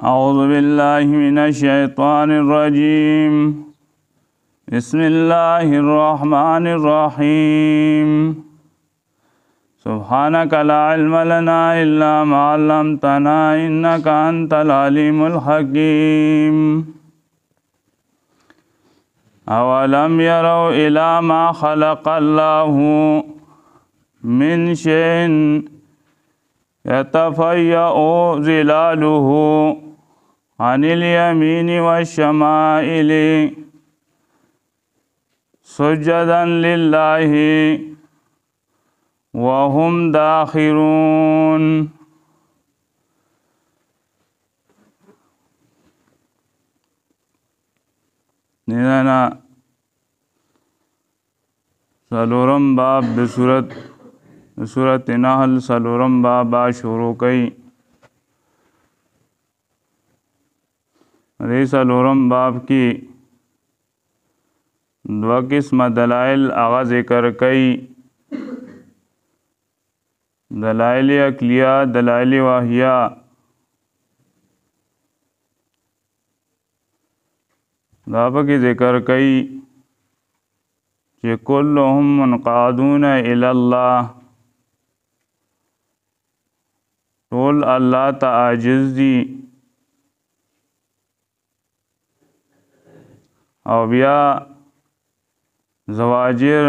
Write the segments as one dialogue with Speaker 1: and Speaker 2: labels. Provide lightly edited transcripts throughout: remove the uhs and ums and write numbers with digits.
Speaker 1: أعوذ بالله من الشيطان الرجيم بسم الله الرحمن الرحيم سبحانك لا علم لنا إلا ما علمتنا إنك أنت العليم الحكيم أولم يروا إلى ما خلق الله من شيء يتفيأ ظلاله عن اليمين والشمائل سجدا لله وهم داخرون. ننا سلورم باب سورة نحل سلورم باب شروع کئی. دې سلورم باب کی دو قسم دلائل آغا ذکر کئی، دلائل عقلیہ، دلائل واہیہ. دا پکی ذکر کئی کہ کلهم منقادون الی اللہ، ټول اللہ تا عاجز دی. او بیا زواجر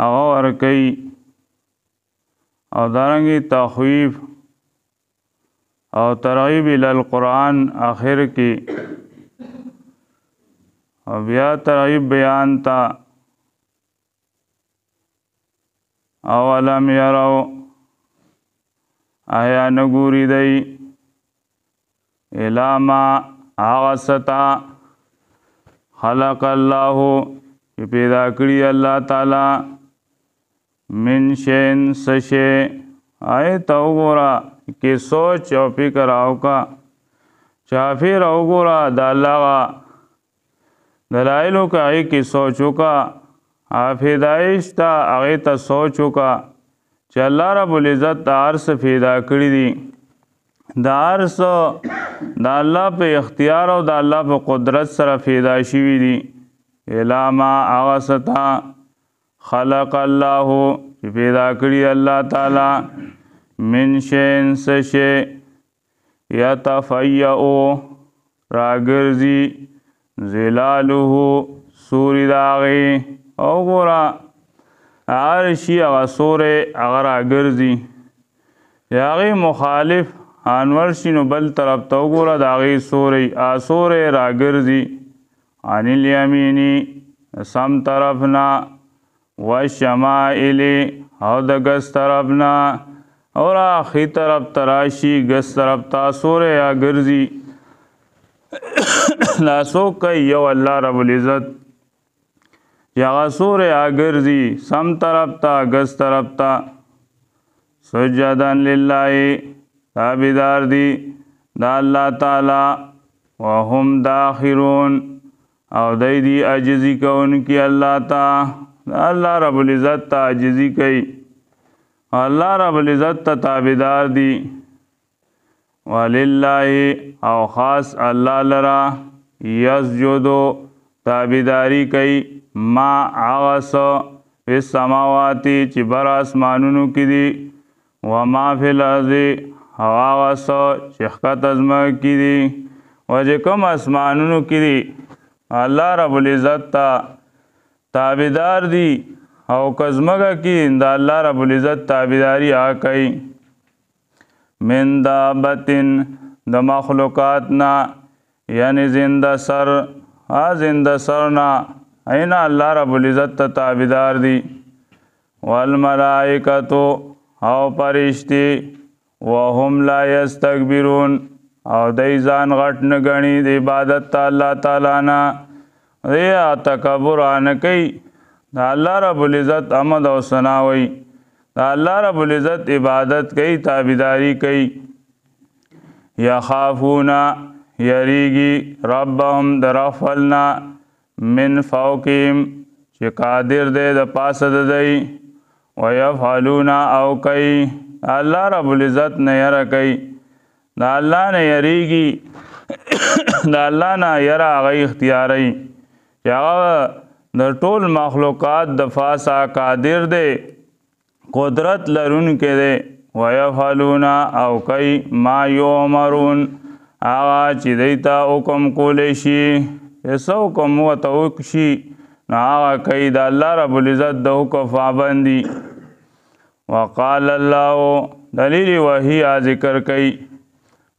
Speaker 1: هغه ورکوي او دارنګې تخویف او ترغیب الی القرآن آخر کې، او بیا ترغیب بیان تا. اولم یرو آیا نګوري دی الی ما آغا ستا خلق اللہ کہ پیدا کری اللہ تعالی من شین سشے. آئے تو گورا کہ سوچ او فکر آو کا چافیر او گورا دا اللہ غا دلائلو کا آئی کی سوچو کا آفیدائش تا آئی تا سوچو کا چا اللہ رب العزت تا عرص پیدا کری دی. دا عرص دا اللہ پہ اختیار او دا اللہ پہ قدرت سره پیدا شوی دی. الا ما آغا ستا خلق اللہ چی پیدا کری اللہ تعالی من شین سشے یتفیعو راگرزی ظلالو سوری داغی. او گورا عرشی اغا سورے اغا راگرزی یاغی مخالف انور شینو بل طرف تو گورا داغی سوری آسوری راگرزی عن الیمینی سم طرفنا والشمائلی او دا گس طرفنا اور آخی طرف تراشی گس طرف تا سوری آگرزی. لاسو کئی یو اللہ رب العزت یاغا سوری آگرزی سم طرف تا گس طرف تا سجدن للہ تابدار دی دا اللہ تعالی وهم داخرون او دی عجزی کون کی اللہ تا. اللہ رب العزت تا عجزی کئی، اللہ رب العزت تا تابدار دی. وللہ او خاص اللہ لرا یسجدو تابداری کئی ما آغس فی السماواتی چی بر آسمانونو کی دی وما فی الارضی او آغا سو چخکت ازمک کی دی وجه کم اسمانونو کی دی اللہ رب العزت تا تابدار دی. او کزمگا کی دا اللہ رب العزت تابداری آکئی. من دابتن دا مخلوقاتنا یعنی زندہ سر زندہ سرنا اینا اللہ رب العزت تا تابدار دی. والملائکتو او پرشتی وهم لا یستکبرون او دی ځان غټ نه ګڼي د عبادت تا الله تعالی نه، دی تکبر نه کوي. دا الله رب العزت حمد او ثنا وی، دا الله رب العزت عبادت کوي، تابعداري کوي. یخافون یریږي ربهم در خپلنا من فوقهم چې قادر دی د پاسه د دی. ویفعلون او کوي الله رب العزت نه یره کوي د الله نه یریږي د الله نه یره هغه اختیاروي چې هغه د ټول مخلوقات د فاسا قادر دی قدرت لرونکی دی ویفعلون او کوي ما یؤمرون هغه چې دوی ته حکم کولی شي څه حکم ورته وشي نو هغه کوي د الله رب العزت د حکم پابند دي وقال الله دلیل وحی ذکر کوي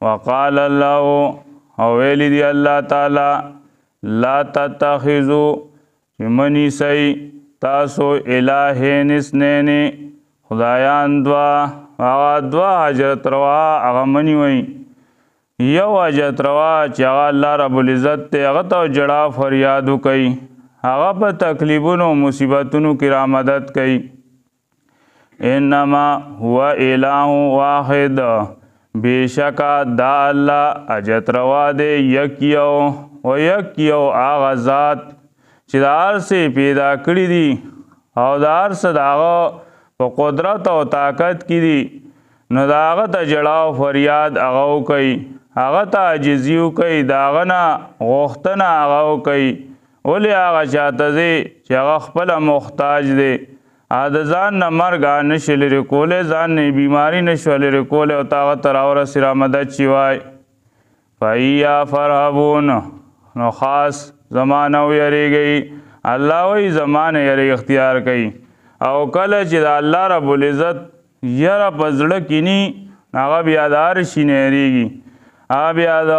Speaker 1: وقال الله او ویلی دی الله تعالی لا تتخذوا منی سی تاسو الہین اثنین خدایان دوا هغه دوا حجرت روا هغه منی وی یو حجرت روا چې هغه الله رب العزت ته هغه ته جړه فریاد کوي هغه په تکلیفونو مصیبتونو کې را مدد کوي انما هو اله واحد بیشکا دا الله حجرت روا دی یکیو و یکیو هغه ذات چې د هر څه پیدا کړي دي او د هر څه د هغه په قدرت او طاقت کې دي نو د هغه ته جړه او فریاد هغه کوي هغه ته عاجزي کوي د هغه نه غوښتنه هغه کوي ولې هغه چاته دی چې هغه خپله محتاج دی د ځان نه مرګ نشي لرې کولی ځان نه بیماري نشو لرې کولی او ته هغه ته راورسې را مدد شي وای فایا فرهبون نو خاص زمانه ویریږي الله وی زمانه یری اختیار کوي او کله چې د الله رب العزت یره په زړه کینی هغه بیا د هر شي نه یریږي هغه بیا د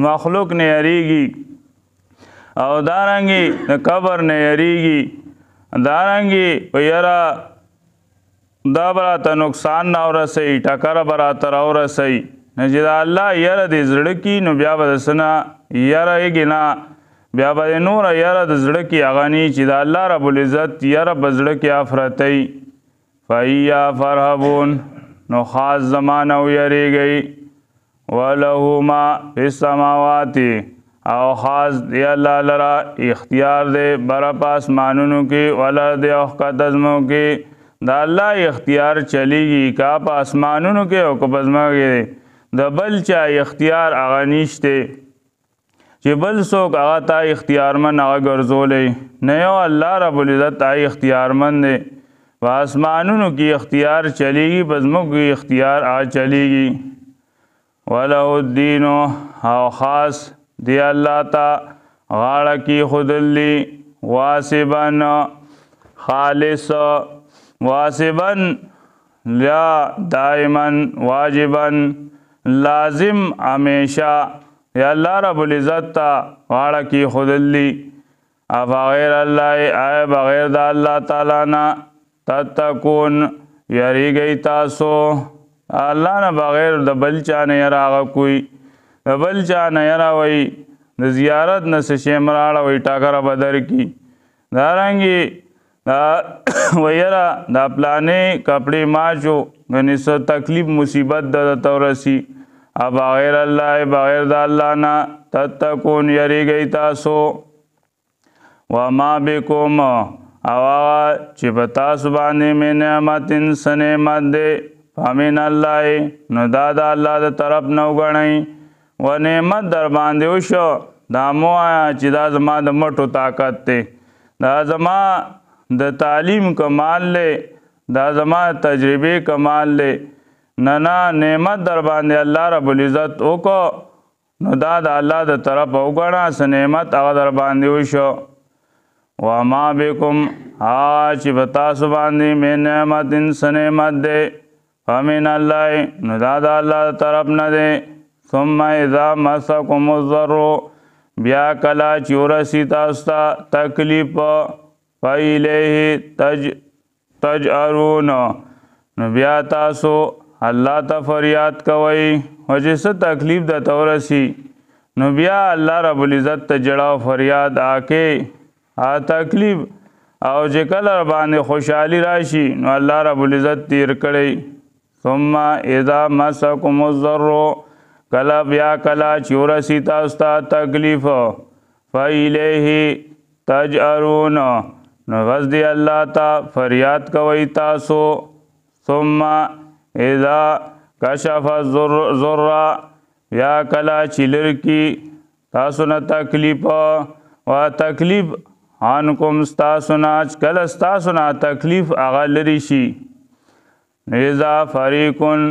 Speaker 1: مخلوق نه یریږي او دارنګې د قبر نه یریږي دارنګې په یره دا به راته نقصان نه ورسوي ټکره به راته راورسوي نه چې د الله یره د زړه کې نو بیا به د څه نه یره یږي نه بیا به د نوره یره د زړه کې هغه نی چې د الله رب العزت یره په زړه کې افرتوي فایا فرهبون نو خاص زمانه ویریږئ وله ما فی السماوات او خاص دی الله لرا اختیار دی بره په اسمانونو کې والارض او ښکته ځمکو کې د الله اختیار چلیږي که په اسمانونو کې او که په ځمکو کې د بل چا اختیار هغه نشته چې بل څوک هغه ته اختیارمند هغه ګرځولی نه یو الله رب العزت هغه اختیارمند دی په اسمانونو کې اختیار چلیږي په ځمکو کې اختیار هغه چلیږي وله الدین او خاص دی الله ته غاړه کې خودلی واسبن خالص واسبن لا دائما واجبا لازم همیشه یا الله رب العزت ته غاړه کې خودلی افغیر الله آیا بغیر د الله تعالی نه تتقون یریږئ تاسو الله نه بغیر د بل چا نه یره هغه کوي د بل چا نه یره وی د زیارت نه څه شی م راړوئ ټاکره به درکړي دارنګې ویره دا پلانې کپړې ماچو غنې څه تکلیف مصیبت د ته ورسي بغیر الله بغیر د الله نه تتقون یریږئ تاسو وما بکم او هغه چې په تاسو باندې مې نعمت څه نعمت دی فمن الله نو دا د الله د طرف نه وګڼئ و نعمت در باندې وشو دا مو وایه چې دا زما د مټو طاقت دی دا زما د تعلیم کمال دی دا زما تجربې کمال دی نه نه نعمت در باندې الله رب العزت وکړو نو دا د الله د طرف وګڼه څه نعمت هغه در باندې وشو وما بکم هغه چې په تاسو باندې مې نعمت څه نعمت دی فمن الله نو دا د الله د طرف نه دی ثم اذا مسکم الضر بیا کله چې ورسي تاسو ته تکلیف فالیه تجأرون نو بیا تاسو الله ته فریاد کوئ او چې څه تکلیف درته ورسي نو بیا الله رب العزت ته جړه او فریاد آکې تکلیف او چې کله باندې خوشحالي راشي نو الله رب العزت تیر کړئ ثم اذا مسکم الضر کله بیا کله چې ورسي تاسو ته تکلیف فالیه تجأرون نو غز دی الله ته فریاد کوئ تاسو ثم اذا کشف الضر یا کلا چلر کی تاسو نه تکلیف و تکلیف عنکم ستاسو نه کله ستاسو نه تکلیف هغه لري شي اذا فریقون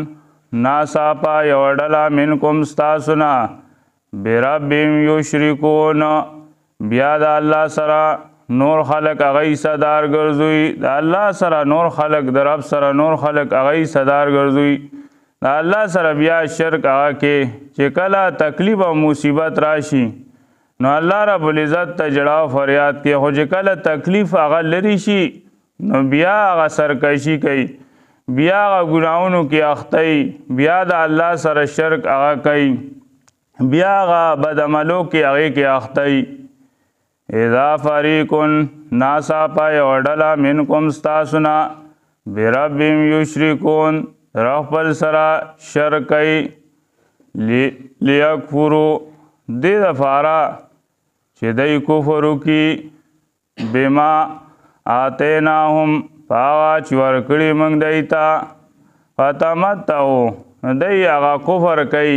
Speaker 1: ناصافا یو ډله منکم ستاسو نه بربهم یشرکون بیا د الله سره نور خلق هغه صدار ګرځوي د الله سره نور خلق د رب سره نور خلق هغه صدار ګرځوي د الله سره بیا شرک هغه کې چې کله تکلیف او مصیبت راشي نو الله رب العزت ته جړاو فریاد کې خو چې کله تکلیف هغه لري شي نو بیا هغه سرکشي کوي بیا هغه ګناهونو کې اخته بیا د الله سره شرک هغه کوي بیا هغه بد عملو کې هغه کې اخته اذا فریقون ناصافا یو ډله منکم ستاسو نه بربهم یشرکون رخپل سره شرک کوي لیکفرو دې دپاره چې دی کفر وکړي بما آتیناهم په هغه چې ورکړي موږ دی ته فتمتعوا دی هغه کفر کوي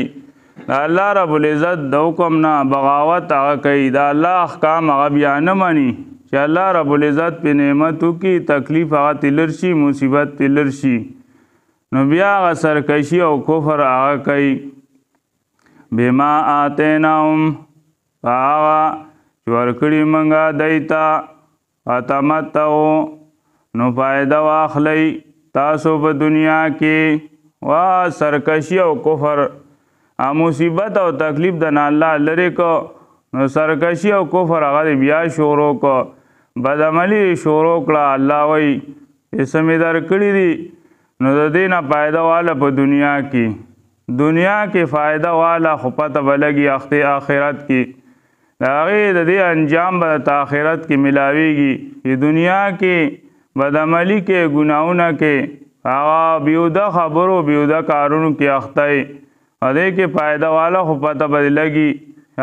Speaker 1: د الله رب العزت د حکم نه بغاوت هغه کوي د الله احکام هغه بیا نه مني چې الله رب العزت په نعمت وکړي تکلیف هغه تلر شي مصیبت تلر شي نو بیا هغه سرکشي او کفر هغه کوي بما آتیناهم په هغه چې ورکړي موږ دی ته فتمتعوا نو فایده واخلئ تاسو په دنیا کې وا سرکشي او کفر مصیبت او تکلیف د نه الله لري کو نو سرکشي او کفر هغه بیا شروع کو بد عملی شروع کړه الله وای اسمه در کړی دي نو د دې نه فائدہ والا په دنیا کې فائدہ والا خو پته بلګي آخرت کې د هغې د دې انجام به د آخرت کې ملاویږي چې دنیا کې بد عملی کې ګناهونه کې هغه بیهوده خبرو بیهوده کارونو کې اخته دې کې فائدہ والا خو پته به لګي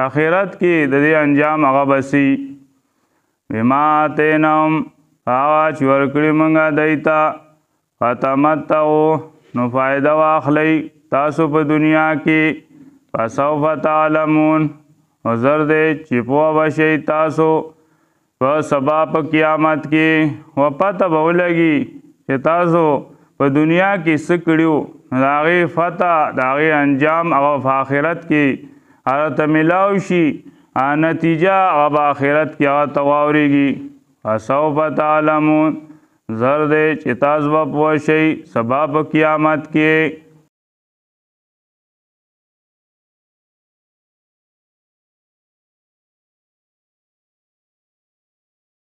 Speaker 1: آخرت کې د دې انجام هغه بسي بما آتیناهم هغه چې ورکړي موږ دی ته فتمتعوا نو فائدہ واخلئ تاسو په دنیا کې فسوف تعلمون زر دی چې پوه بشئ تاسو په سبا په قیامت کې و پته به ولګي چې تاسو په دنیا کې څه کړي د هغې فتح د هغې انجام هغه په آخرت کې هغه ته میلاو شي نتیجه هغه په آخرت کې هغه ته واورېږي فسوف تعلمون زر دی چې تاسو به پوه شئ سبا په قیامت کې